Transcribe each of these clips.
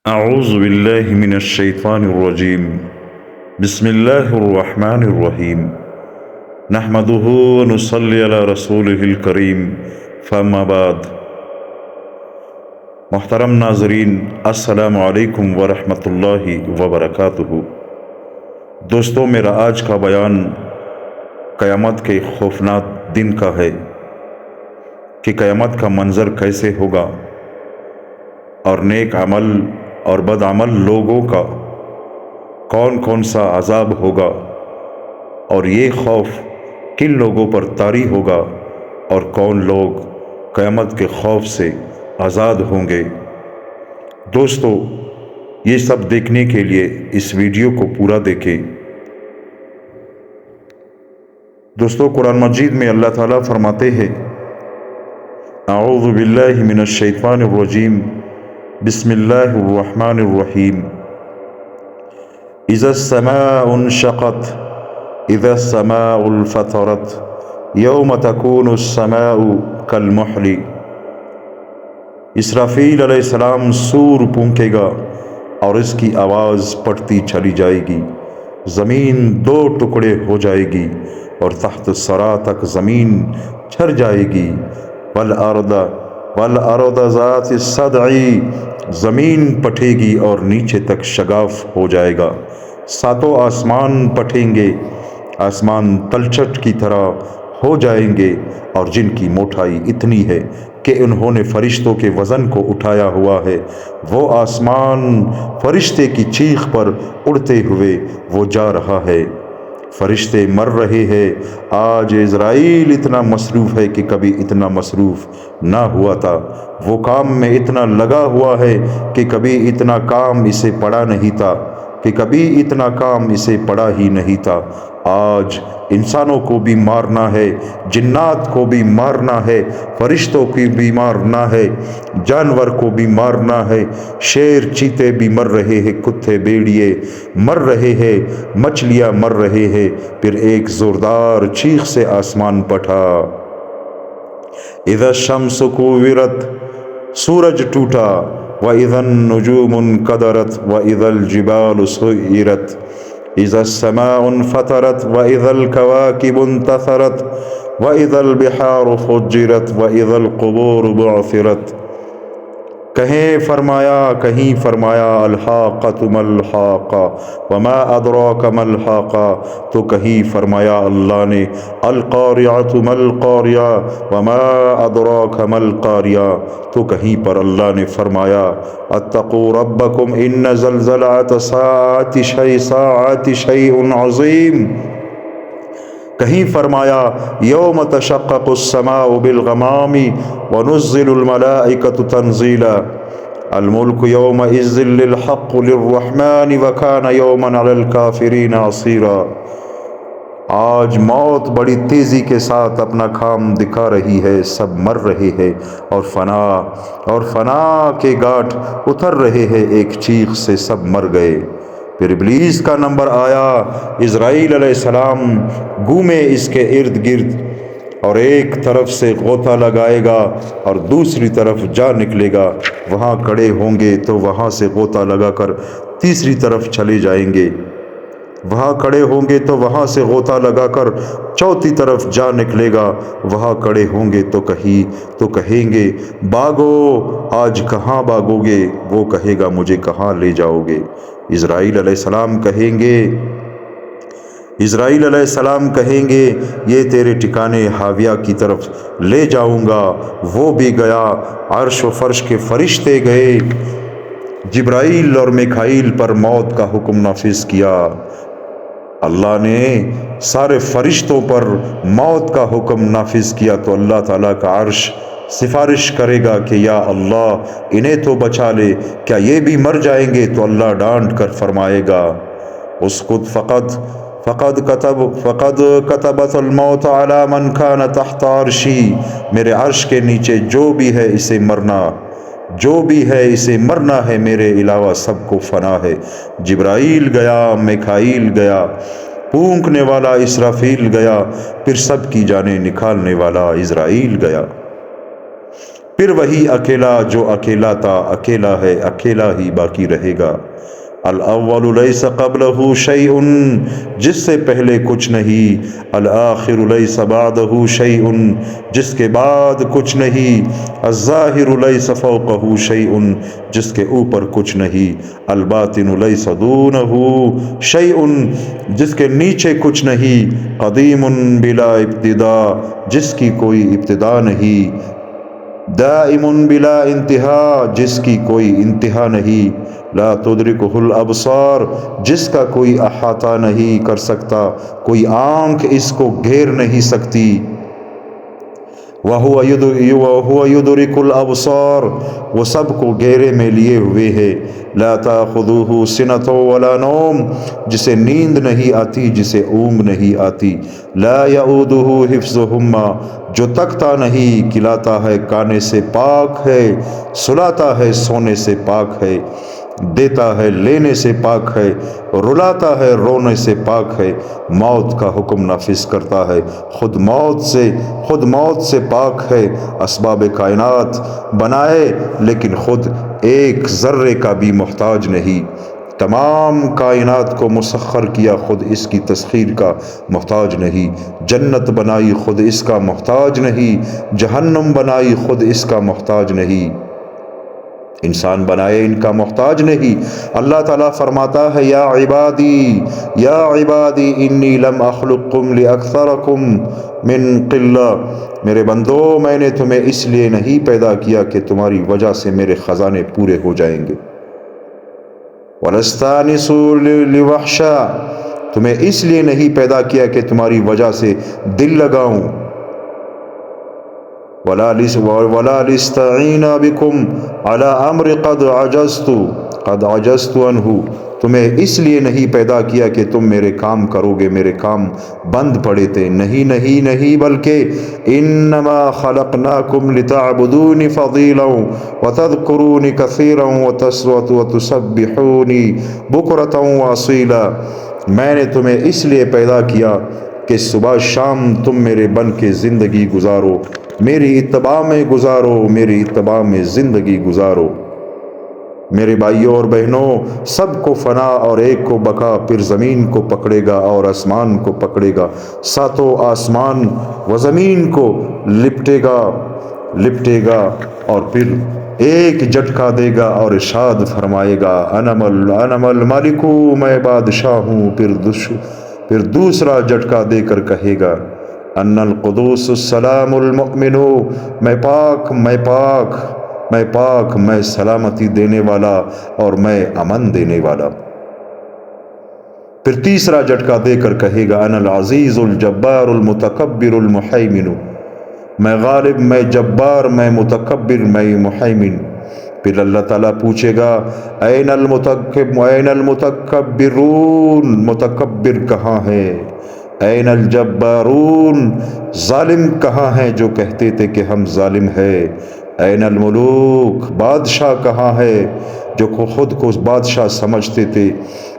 اعوذ باللہ من الشیطان الرجیم بسم اللہ الرحمن الرحیم نحمدہ ونصلی علی رسولہ الکریم فاما بعد۔ محترم ناظرین، السلام علیکم ورحمۃ اللہ وبرکاتہ۔ دوستو، میرا آج کا بیان قیامت کے خوفناک دن کا ہے کہ قیامت کا منظر کیسے ہوگا اور نیک عمل اور بد عمل لوگوں کا کون کون سا عذاب ہوگا، اور یہ خوف کن لوگوں پر طاری ہوگا اور کون لوگ قیامت کے خوف سے آزاد ہوں گے۔ دوستو، یہ سب دیکھنے کے لیے اس ویڈیو کو پورا دیکھیں۔ دوستو، قرآن مجید میں اللہ تعالیٰ فرماتے ہیں، اعوذ باللہ من الشیطان الرجیم بسم اللہ الرحمن الرحیم، اذا السماء انشقت اذا السماء انفطرت یوم تکون السماء کالمحل۔ اسرافیل علیہ السلام سور پھونکے گا اور اس کی آواز پڑتی چلی جائے گی، زمین دو ٹکڑے ہو جائے گی اور تحت الثری تک زمین چھر جائے گی، والارض ذات الصدع، زمین پھٹے گی اور نیچے تک شگاف ہو جائے گا، ساتوں آسمان پھٹیں گے، آسمان تلچھٹ کی طرح ہو جائیں گے، اور جن کی موٹائی اتنی ہے کہ انہوں نے فرشتوں کے وزن کو اٹھایا ہوا ہے، وہ آسمان فرشتے کی چیخ پر اڑتے ہوئے وہ جا رہا ہے، فرشتے مر رہے ہیں۔ آج عزرائیل اتنا مصروف ہے کہ کبھی اتنا مصروف نہ ہوا تھا، وہ کام میں اتنا لگا ہوا ہے کہ کبھی اتنا کام اسے پڑا نہیں تھا، ہی نہیں تھا۔ آج انسانوں کو بھی مارنا ہے، جنات کو بھی مارنا ہے، فرشتوں کو بھی مارنا ہے، جانور کو بھی مارنا ہے، شیر چیتے بھی مر رہے ہیں، کتے بیڑیے مر رہے ہیں، مچھلیاں مر رہے ہیں۔ پھر ایک زوردار چیخ سے آسمان پھٹا، اذا الشمس کورت، سورج ٹوٹا، وَإِذَا النُّجُومُ انْكَدَرَتْ وَإِذَا الْجِبَالُ سُيِّرَتْ، اذا السماء انفطرت وَإِذَا الْكَوَاكِبُ انتثرت وَإِذَا الْبِحَارُ فُجِّرَتْ وَإِذَا الْقُبُورُ بُعْثِرَتْ۔ کہیں فرمایا الحاقۃ ما الحاقہ وما ادراک ما الحاقہ، تو کہیں فرمایا اللہ نے القاریعۃ ما القاریعہ وما ادراک ما القاریعہ، تو کہیں پر اللہ نے فرمایا اتقوا ربکم ان زلزلۃ الساعۃ شیء عظیم، کہیں فرمایا یوم تشقق السماء بالغمام ونزل الملائکۃ تنزیلا، الملک یومئذ للحق للرحمن وکان یوما علی الکافرین عسیرا۔ آج موت بڑی تیزی کے ساتھ اپنا کام دکھا رہی ہے، سب مر رہے ہیں اور فنا کے گھاٹ اتر رہے ہیں، ایک چیخ سے سب مر گئے۔ پھر ابلیس کا نمبر آیا، عزرائیل علیہ السلام گھومے اس کے ارد گرد، اور ایک طرف سے غوطہ لگائے گا اور دوسری طرف جا نکلے گا، وہاں کھڑے ہوں گے تو وہاں سے غوطہ لگا کر تیسری طرف چلے جائیں گے، وہاں کھڑے ہوں گے تو وہاں سے غوطہ لگا کر چوتھی طرف جا نکلے گا، وہاں کھڑے ہوں گے تو کہیں گے بھاگو، آج کہاں بھاگو گے؟ وہ کہے گا مجھے کہاں لے جاؤ گے؟ اسرائیل علیہ السلام کہیں گے یہ تیرے ٹھکانے ہاویہ کی طرف لے جاؤں گا۔ وہ بھی گیا، عرش و فرش کے فرشتے گئے، جبرائیل اور میکائیل پر موت کا حکم نافذ کیا، اللہ نے سارے فرشتوں پر موت کا حکم نافذ کیا، تو اللہ تعالیٰ کا عرش سفارش کرے گا کہ یا اللہ انہیں تو بچا لے، کیا یہ بھی مر جائیں گے؟ تو اللہ ڈانٹ کر فرمائے گا اسکت فقد کتبت الموت علی من کان تحت عرشی، میرے عرش کے نیچے جو بھی ہے اسے مرنا ہے، میرے علاوہ سب کو فنا ہے۔ جبرائیل گیا، میکائیل گیا، پھونکنے والا اسرافیل گیا، پھر سب کی جانیں نکالنے والا عزرائیل گیا۔ پھر وہی اکیلا جو اکیلا تھا اکیلا ہے، اکیلا ہی باقی رہے گا۔ الاول لیس قبلہ شیء، جس سے پہلے کچھ نہیں۔ الآخر لیس بعدہ شیء، جس کے بعد کچھ نہیں۔ الظاہر لیس فوقہ شیء، جس کے اوپر کچھ نہیں۔ الباطن لیس دونہ شیء، جس کے نیچے کچھ نہیں۔ قدیم بلا ابتدا، جس کی کوئی ابتدا نہیں۔ دائم بلا انتہا، جس کی کوئی انتہا نہیں۔ لا تدرکہ الابصار، جس کا کوئی احاطہ نہیں کر سکتا، کوئی آنکھ اس کو گھیر نہیں سکتی۔ وَهُوَ يُدْرِكُ الْأَبْصَارَ، وہ سب کو گھیرے میں لیے ہوئے ہے۔ لا تأخذه سنة ولا نوم، جسے نیند نہیں آتی، جسے اونگ نہیں آتی۔ لا يؤوده حفظهما، جو تکتا نہیں، کھلاتا ہے کھانے سے پاک ہے، سلاتا ہے سونے سے پاک ہے، دیتا ہے لینے سے پاک ہے، رلاتا ہے رونے سے پاک ہے، موت کا حکم نافذ کرتا ہے، خود موت سے پاک ہے۔ اسباب کائنات بنائے لیکن خود ایک ذرے کا بھی محتاج نہیں۔ تمام کائنات کو مسخر کیا، خود اس کی تسخیر کا محتاج نہیں۔ جنت بنائی، خود اس کا محتاج نہیں۔ جہنم بنائی، خود اس کا محتاج نہیں۔ انسان بنائے، ان کا محتاج نہیں۔ اللہ تعالیٰ فرماتا ہے یا عبادی انی لم اخلقکم لاکثرکم من قلہ، میرے بندو میں نے تمہیں اس لیے نہیں پیدا کیا کہ تمہاری وجہ سے میرے خزانے پورے ہو جائیں گے۔ وَلَسْتَانِسُوا لِوَحْشَا، تمہیں اس لیے نہیں پیدا کیا کہ تمہاری وجہ سے دل لگاؤں۔ وَلَا لِسْتَعِينَ بِكُمْ عَلَىٰ أَمْرِ قَدْ عَجَزْتُ عَنْهُ، تمہیں اس لیے نہیں پیدا کیا کہ تم میرے کام کرو گے، میرے کام بند پڑے تھے۔ نہیں بلکہ انما خلقناکم لتعبدونی فضیلا وتذکرونی کثیرا وتسبحونی بکرۃ واصیلا، میں نے تمہیں اس لیے پیدا کیا کہ صبح شام تم میرے بن کے زندگی گزارو، میری اتباع میں گزارو، میری اتباع میں زندگی گزارو۔ میرے بھائیوں اور بہنوں، سب کو فنا اور ایک کو بقا، پھر زمین کو پکڑے گا اور آسمان کو پکڑے گا، ساتوں آسمان و زمین کو لپٹے گا اور پھر ایک جھٹکا دے گا اور ارشاد فرمائے گا انم الملک، میں بادشاہ ہوں۔ پھر دوسرا جھٹکا دے کر کہے گا ان القدوس السلام المؤمن، میں پاک، میں سلامتی دینے والا اور میں امن دینے والا۔ پھر تیسرا جھٹکا دے کر کہے گا انا العزیز الجبار المتکبر المہیمن، میں غالب، میں جبار، میں متکبر، میں مہیمن۔ پھر اللہ تعالیٰ پوچھے گا این المتکبرون، متکبر کہاں ہے؟ این الجبارون، ظالم کہاں ہیں جو کہتے تھے کہ ہم ظالم ہیں؟ این الملوک، بادشاہ کہاں ہے جو خود کو بادشاہ سمجھتے تھے،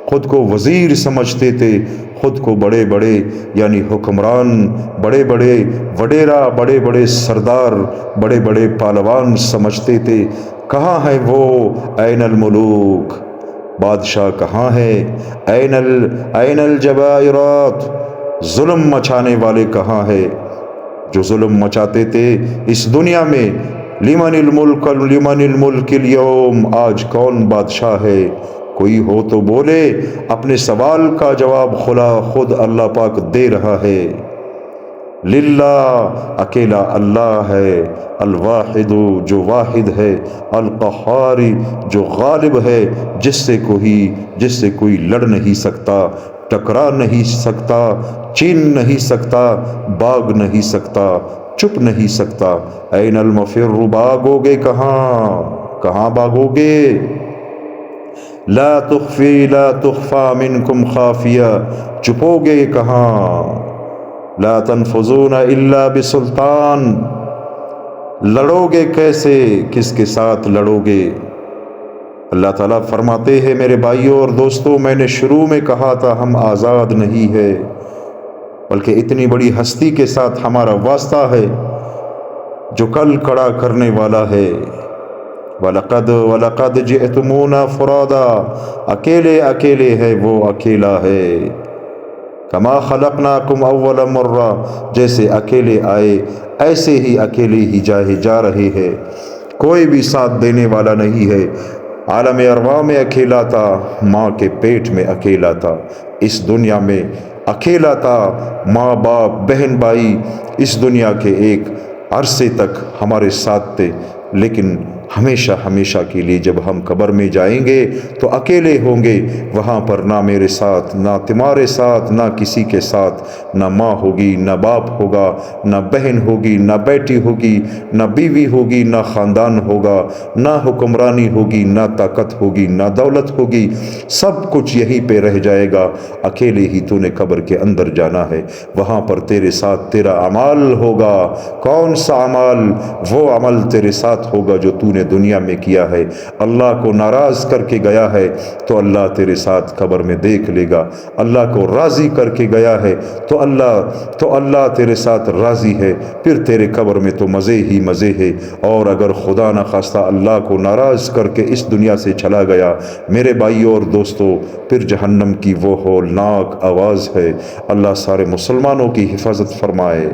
خود کو وزیر سمجھتے تھے، خود کو بڑے بڑے یعنی حکمران، بڑے بڑے وڈیرا، بڑے بڑے سردار، بڑے بڑے پہلوان سمجھتے تھے؟ کہاں ہے وہ؟ این الملوک، بادشاہ کہاں ہے؟ این الجبائرات، ظلم مچانے والے کہاں ہے جو ظلم مچاتے تھے اس دنیا میں؟ لمن الملک اليوم، آج کون بادشاہ ہے؟ کوئی ہو تو بولے، اپنے سوال کا جواب خود اللہ پاک دے رہا ہے۔ للہ، اکیلا اللہ ہے، الواحد، جو واحد ہے، القہار، جو غالب ہے، جس سے کوئی لڑ نہیں سکتا، ٹکرا نہیں سکتا، چین نہیں سکتا، بھاگ نہیں سکتا، چھپ نہیں سکتا۔ این المفر، بھاگو گے کہاں باغو گے؟ لا تخفی منکم خافیہ، چھپو گے کہاں؟ لا تنفذون الا بسلطان، لڑو گے کیسے؟ کس کے ساتھ لڑو گے؟ اللہ تعالیٰ فرماتے ہیں میرے بھائیوں اور دوستوں، میں نے شروع میں کہا تھا ہم آزاد نہیں ہے، بلکہ اتنی بڑی ہستی کے ساتھ ہمارا واسطہ ہے۔ جو کل کھڑا کرنے والا ہے۔ وَلَقَدْ جِئْتُمُونَا فُرَادًا، اکیلے اکیلے ہے وہ اکیلا ہے۔ کما خلقناکم اول مرہ، جیسے اکیلے آئے ایسے ہی اکیلے ہی جا رہے ہیں، کوئی بھی ساتھ دینے والا نہیں ہے۔ عالم ارواح میں اکیلا تھا، ماں کے پیٹ میں اکیلا تھا، اس دنیا میں اکیلا تھا۔ ماں باپ بہن بھائی اس دنیا کے ایک عرصے تک ہمارے ساتھ تھے، لیکن ہمیشہ ہمیشہ کے لیے جب ہم قبر میں جائیں گے تو اکیلے ہوں گے۔ وہاں پر نہ میرے ساتھ، نہ تمہارے ساتھ، نہ کسی کے ساتھ، نہ ماں ہوگی، نہ باپ ہوگا، نہ بہن ہوگی، نہ بیٹی ہوگی، نہ بیوی ہوگی، نہ خاندان ہوگا، نہ حکمرانی ہوگی، نہ طاقت ہوگی، نہ دولت ہوگی، سب کچھ یہیں پہ رہ جائے گا۔ اکیلے ہی تو نے قبر کے اندر جانا ہے، وہاں پر تیرے ساتھ تیرا عمل ہوگا۔ کون سا عمل؟ وہ عمل تیرے ساتھ ہوگا جو تو نے دنیا میں کیا ہے۔ اللہ کو ناراض کر کے گیا ہے تو اللہ تیرے ساتھ قبر میں دیکھ لے گا۔ اللہ کو راضی کر کے گیا ہے تو اللہ تیرے ساتھ راضی ہے، پھر تیرے قبر میں تو مزے ہی مزے ہے۔ اور اگر خدا نخواستہ اللہ کو ناراض کر کے اس دنیا سے چلا گیا میرے بھائیوں اور دوستوں، پھر جہنم کی وہ ہولناک آواز ہے۔ اللہ سارے مسلمانوں کی حفاظت فرمائے۔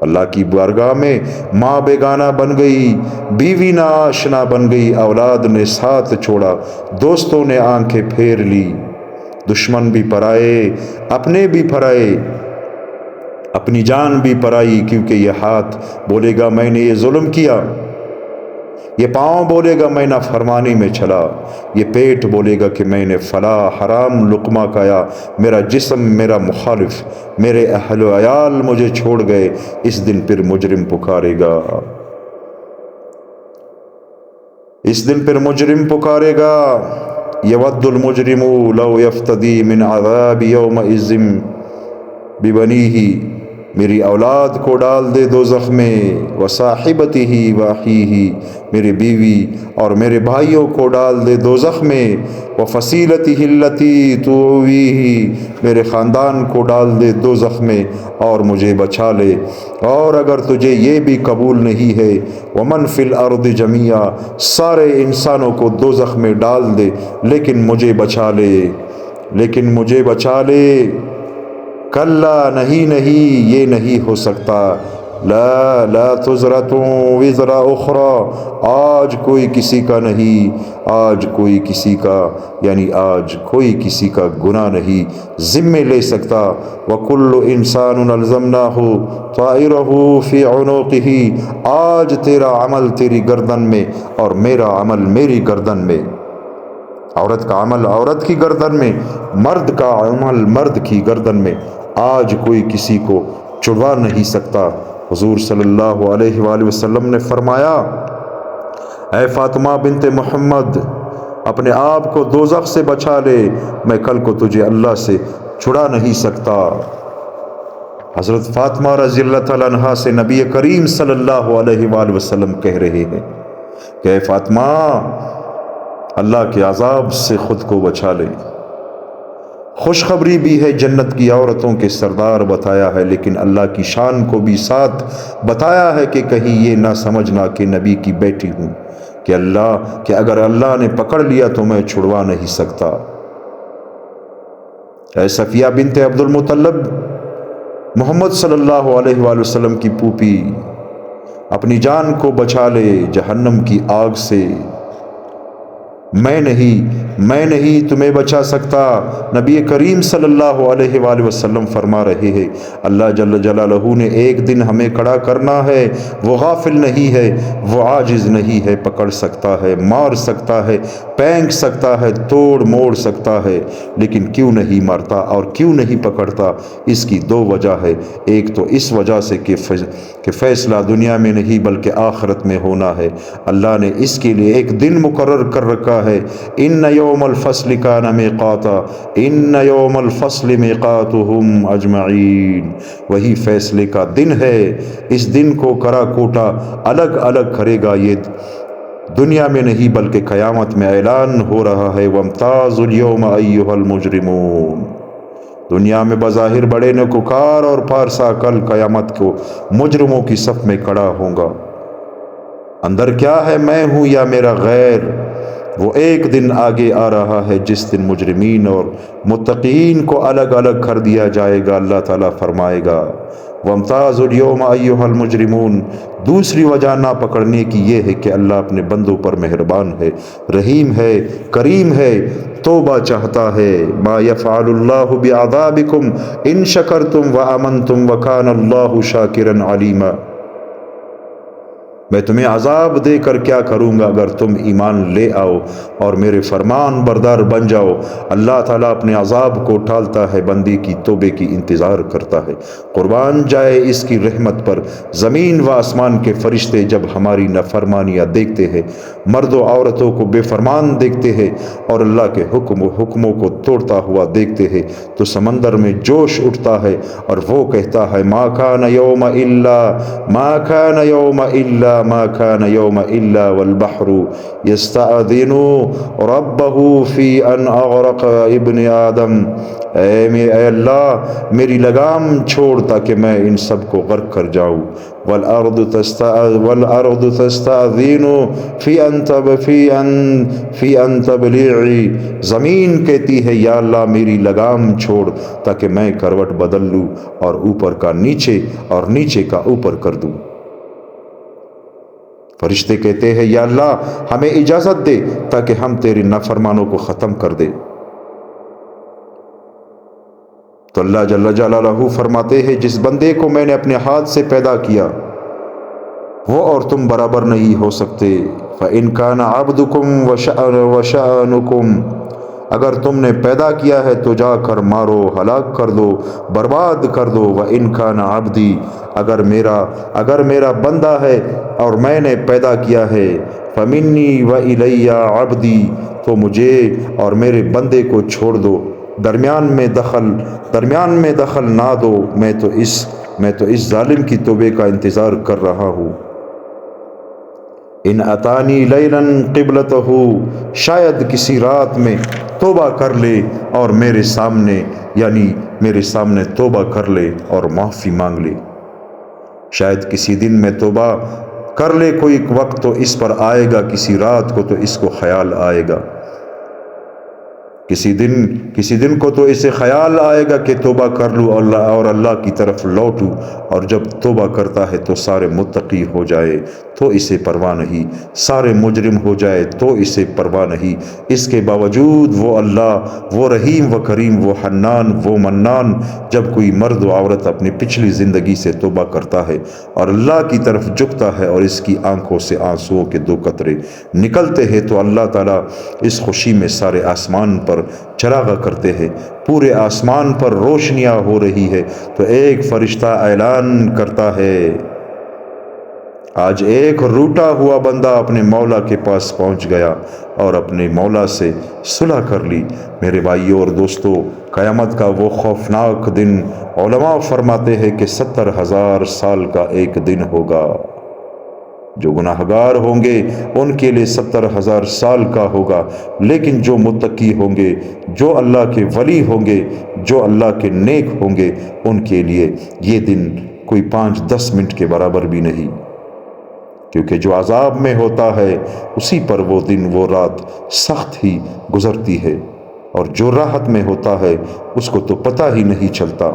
اللہ کی بارگاہ میں ماں بیگانہ بن گئی، بیوی ناآشنا بن گئی، اولاد نے ساتھ چھوڑا، دوستوں نے آنکھیں پھیر لی، دشمن بھی پرائے، اپنے بھی پرائے، اپنی جان بھی پرائی، کیونکہ یہ ہاتھ بولے گا میں نے یہ ظلم کیا، یہ پاؤں بولے گا میں نافرمانی میں چلا، یہ پیٹ بولے گا کہ میں نے فلاں حرام لقمہ کھایا، میرا جسم میرا مخالف، میرے اہل و عیال مجھے چھوڑ گئے۔ اس دن پھر مجرم پکارے گا، اس دن پھر مجرم پکارے گا، یود المجرم لو یفتدی من عذاب یومئذ ببنیہ، میری اولاد کو ڈال دے دوزخ میں، وصاحبتہ واخیہ، میری بیوی اور میرے بھائیوں کو ڈال دے دوزخ میں، وفصیلتہ التی تؤویہ، میرے خاندان کو ڈال دے دوزخ میں اور مجھے بچا لے۔ اور اگر تجھے یہ بھی قبول نہیں ہے، ومن فی الارض جمیعا، سارے انسانوں کو دوزخ میں ڈال دے لیکن مجھے بچا لے، لیکن مجھے بچا لے، کلا نہیں نہیں، یہ نہیں ہو سکتا، لا تزرۃ وزر اخری، آج کوئی کسی کا نہیں، آج کوئی کسی کا یعنی آج کوئی کسی کا گناہ نہیں ذمے لے سکتا۔ وکل انسان الزمناہ طائرہ فی عنقہ، آج تیرا عمل تیری گردن میں اور میرا عمل میری گردن میں، عورت کا عمل عورت کی گردن میں، مرد کا عمل مرد کی گردن میں، آج کوئی کسی کو چھڑوا نہیں سکتا۔ حضور صلی اللہ علیہ وآلہ وسلم نے فرمایا، اے فاطمہ بنت محمد، اپنے آپ کو دوزخ سے بچا لے، میں کل کو تجھے اللہ سے چھڑا نہیں سکتا۔ حضرت فاطمہ رضی اللہ تعالیٰ عنہا سے نبی کریم صلی اللہ علیہ وآلہ وسلم کہہ رہے ہیں کہ اے فاطمہ، اللہ کے عذاب سے خود کو بچا لے۔ خوشخبری بھی ہے، جنت کی عورتوں کے سردار بتایا ہے، لیکن اللہ کی شان کو بھی ساتھ بتایا ہے کہ کہیں یہ نہ سمجھنا کہ نبی کی بیٹی ہوں، کہ اگر اللہ نے پکڑ لیا تو میں چھڑوا نہیں سکتا۔ اے صفیہ بنت عبد المطلب، محمد صلی اللہ علیہ وآلہ وسلم کی پھوپھی، اپنی جان کو بچا لے جہنم کی آگ سے، میں نہیں تمہیں بچا سکتا۔ نبی کریم صلی اللہ علیہ وآلہ وسلم فرما رہے ہیں، اللہ جل جلالہ نے ایک دن ہمیں کھڑا کرنا ہے، وہ غافل نہیں ہے، وہ عاجز نہیں ہے، پکڑ سکتا ہے، مار سکتا ہے، پھینک سکتا ہے، توڑ موڑ سکتا ہے، لیکن کیوں نہیں مارتا اور کیوں نہیں پکڑتا؟ اس کی دو وجہ ہے، ایک تو اس وجہ سے کہ فیصلہ دنیا میں نہیں بلکہ آخرت میں ہونا ہے، اللہ نے اس کے لیے ایک دن مقرر کر رکھا ہے، ان یوم الفصل کان میقاتا، ان یوم الفصل میقاتہم اجمعین، وہی فیصلے کا دن ہے، اس دن کو کرا کوٹا الگ الگ کرے گا، یہ دنیا میں نہیں بلکہ قیامت میں اعلان ہو رہا ہے، وامتازوا اليوم ایھا المجرمون، دنیا میں بظاہر بڑے نیکوکار اور پارسا، کل قیامت کو مجرموں کی صف میں کھڑا ہوں گا۔ اندر کیا ہے، میں ہوں یا میرا غیر؟ وہ ایک دن آگے آ رہا ہے جس دن مجرمین اور متقین کو الگ الگ کر دیا جائے گا۔ اللہ تعالیٰ فرمائے گا وَامْتَازُوا الْيَوْمَ أَيُّهَا الْمُجْرِمُونَ۔ دوسری وجہ نہ پکڑنے کی یہ ہے کہ اللہ اپنے بندوں پر مہربان ہے، رحیم ہے، کریم ہے، توبہ چاہتا ہے۔ مَا يَفْعَلُ اللَّهُ بِعَذَابِكُمْ إِن شَكَرْتُمْ وَآمَنْتُمْ وَكَانَ اللَّهُ شَاكِرًا عَلِيمًا۔ میں تمہیں عذاب دے کر کیا کروں گا اگر تم ایمان لے آؤ اور میرے فرمان بردار بن جاؤ۔ اللہ تعالیٰ اپنے عذاب کو ٹالتا ہے، بندی کی توبے کی انتظار کرتا ہے۔ قربان جائے اس کی رحمت پر زمین و آسمان کے فرشتے جب ہماری نافرمانیاں دیکھتے ہیں، مرد و عورتوں کو بے فرمان دیکھتے ہیں اور اللہ کے حکموں کو توڑتا ہوا دیکھتے ہیں تو سمندر میں جوش اٹھتا ہے اور وہ کہتا ہے ما کان یوم الا والبحر یستأذن ربہ فی ان اغرق ابن آدم۔ اے اللہ میری لگام چھوڑ تاکہ میں ان سب کو غرق کر جاؤں۔ والارض تستأذن فی ان تبلعی۔ زمین کہتی ہے یا اللہ میری لگام چھوڑ تاکہ میں کروٹ بدل لوں اور اوپر کا نیچے اور نیچے کا اوپر کر دوں۔ فرشتے کہتے ہیں یا اللہ ہمیں اجازت دے تاکہ ہم تیرے نافرمانوں کو ختم کر دے۔ تو اللہ جل جلالہ فرماتے ہیں جس بندے کو میں نے اپنے ہاتھ سے پیدا کیا وہ اور تم برابر نہیں ہو سکتے۔ فَإِن كَانَ عَبْدُكُمْ وَشَأْنُكُمْ۔ اگر تم نے پیدا کیا ہے تو جا کر مارو، ہلاک کر دو، برباد کر دو۔ وَإِن كَانَ عَبْدِي۔ اگر میرا بندہ ہے اور میں نے پیدا کیا ہے، فَمِنِّي وَإِلَيَّ عَبْدِي۔ تو مجھے اور میرے بندے کو چھوڑ دو، درمیان میں دخل نہ دو۔ میں تو اس ظالم کی توبے کا انتظار کر رہا ہوں۔ ان اتانی لیلا قبلتہ۔ شاید کسی رات میں توبہ کر لے اور میرے سامنے توبہ کر لے اور معافی مانگ لے۔ شاید کسی دن میں توبہ کر لے، کوئی وقت تو اس پر آئے گا، کسی رات کو تو اس کو خیال آئے گا، کسی دن کو تو اسے خیال آئے گا کہ توبہ کر لوں اور اللہ کی طرف لوٹوں، اور جب توبہ کرتا ہے تو سارے متقی ہو جائے تو اسے پرواہ نہیں، سارے مجرم ہو جائے تو اسے پرواہ نہیں۔ اس کے باوجود وہ اللہ، وہ رحیم و کریم، وہ حنان، وہ منان، جب کوئی مرد و عورت اپنی پچھلی زندگی سے توبہ کرتا ہے اور اللہ کی طرف جھکتا ہے اور اس کی آنکھوں سے آنسوؤں کے 2 قطرے نکلتے ہیں تو اللہ تعالیٰ اس خوشی میں سارے آسمان پر چراغاں کرتے ہیں، پورے آسمان پر روشنیاں ہو رہی ہے تو ایک فرشتہ اعلان کرتا ہے آج ایک روٹا ہوا بندہ اپنے مولا کے پاس پہنچ گیا اور اپنے مولا سے صلح کر لی۔ میرے بھائیوں اور دوستو، قیامت کا وہ خوفناک دن علماء فرماتے ہیں کہ 70,000 سال کا ایک دن ہوگا۔ جو گناہگار ہوں گے ان کے لیے 70,000 سال کا ہوگا، لیکن جو متقی ہوں گے، جو اللہ کے ولی ہوں گے، جو اللہ کے نیک ہوں گے، ان کے لیے یہ دن کوئی 5-10 منٹ کے برابر بھی نہیں، کیونکہ جو عذاب میں ہوتا ہے اسی پر وہ دن وہ رات سخت ہی گزرتی ہے، اور جو راحت میں ہوتا ہے اس کو تو پتہ ہی نہیں چلتا۔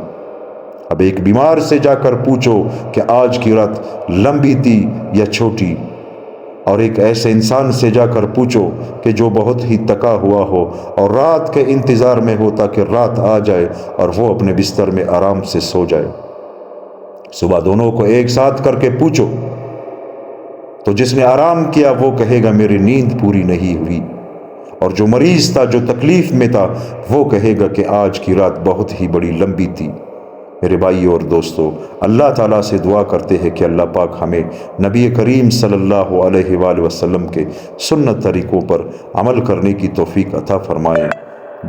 اب ایک بیمار سے جا کر پوچھو کہ آج کی رات لمبی تھی یا چھوٹی، اور ایک ایسے انسان سے جا کر پوچھو کہ جو بہت ہی تکا ہوا ہو اور رات کے انتظار میں ہوتا کہ رات آ جائے اور وہ اپنے بستر میں آرام سے سو جائے، صبح دونوں کو ایک ساتھ کر کے پوچھو تو جس نے آرام کیا وہ کہے گا میری نیند پوری نہیں ہوئی، اور جو مریض تھا، جو تکلیف میں تھا، وہ کہے گا کہ آج کی رات بہت ہی بڑی لمبی تھی۔ میرے بھائی اور دوستو، اللہ تعالیٰ سے دعا کرتے ہیں کہ اللہ پاک ہمیں نبی کریم صلی اللہ علیہ وآلہ وسلم کے سنت طریقوں پر عمل کرنے کی توفیق عطا فرمائے۔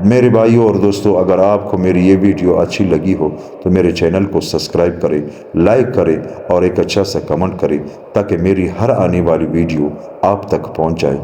میرے بھائیوں اور دوستو، اگر آپ کو میری یہ ویڈیو اچھی لگی ہو تو میرے چینل کو سبسکرائب کریں، لائک کریں اور ایک اچھا سا کمنٹ کریں تاکہ میری ہر آنے والی ویڈیو آپ تک پہنچ جائے۔